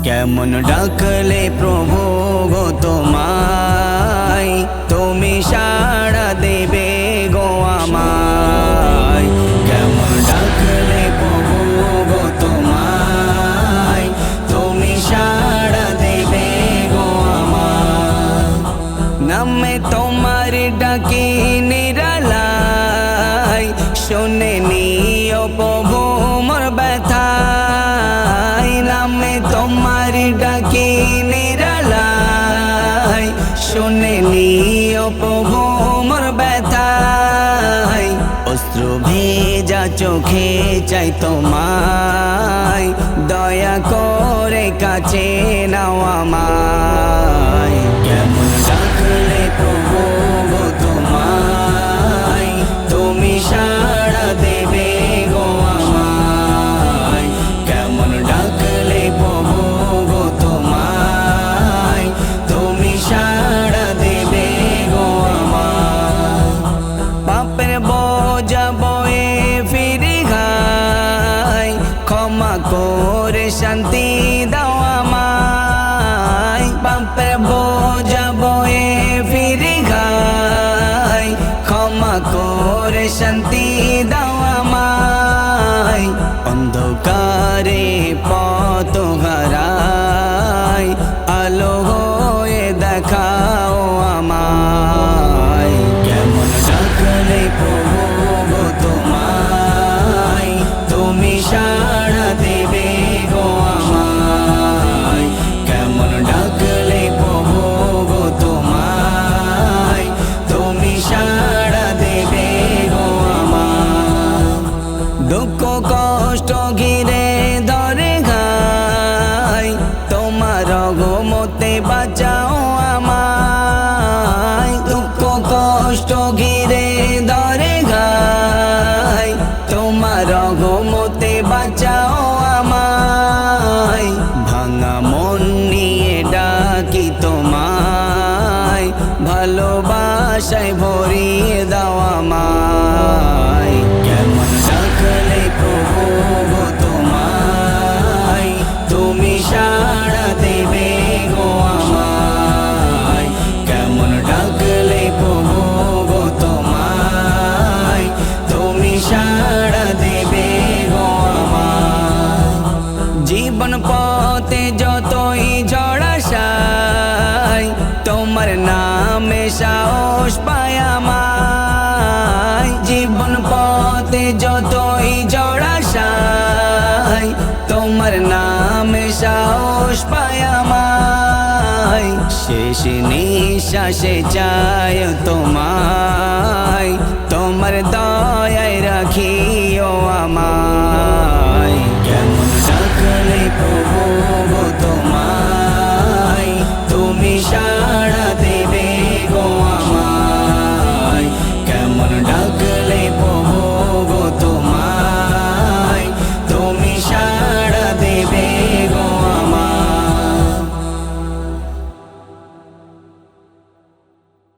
কেমন ডাকলে প্রভু গো তোমায়, তুমি সাড়া দেবে গো আমায়। কেমন ডাকলে প্রভু গো তোমায়, তুমি সাড়া দেবে গো আমায়। নামে তোমার ডাকি নিরালায়, শুনে নিও প্রভু মোর ব্যথায়। নামে তোমার ডাকি নিরালায়, শুনে নিও প্রভু মোর ব্যথায়। অশ্রু ভেজা চোখে চাই তোমায়, দয়া করে কাছে নাও আমায়। কেমন ডাকলে প্রভু গো তোমায়, তুমি সাড়া দেবে গো আমায়। কেমন ডাকলে প্রভু গো তোমায়, তুমি সাড়া দেবে গো আমায়। পাপের বোঝা বয়ে ফিরে গায়, ক্ষমা করে শান্তি দাও আমায়। পাপের বোঝা বয়ে ফিরে গায়, ক্ষমা করে শান্তি দাও আমায়। অন্ধকারে পথ হারাই, আলো হয়ে দেখাও আমায়। কেমন ডাকলে প্রভু গো তোমায়, তুমি সাড়া দেবে গো আমায়। কেমন ডাকলে প্রভু গো তোমায়, তুমি সাড়া দেবে গো আমায়। দুঃখ কষ্ট ঘিরে ধরে গায়, তোমার রহমতে বাঁচাও আমায়। দুঃখ কষ্ট ঘিরে ধরে গায়, তোমার রহমতে বাঁচাও আমায়। ভাঙা মন নিয়ে ডাকি তোমায়, ভালোবাসায় ভরিয়ে দাও আমায়। কেমন ডাকলে প্রভু গো তোমায়, তুমি সাড়া দেবে গো আমায়। কেমন ডাকলে প্রভু গো তোমায়, তুমি সাড়া দেবে গো আমায়। জীবন পথে যতই জড়াশাই, তোমার নামে সাহস পায় আমায়। জীবন পথে যতই জড়াশাই, তোমার নামে সাহস পায় আমায়। শেষ নিঃশ্বাসে চাই তোমায়, তোমার দয়ায় রাখিও আমায়।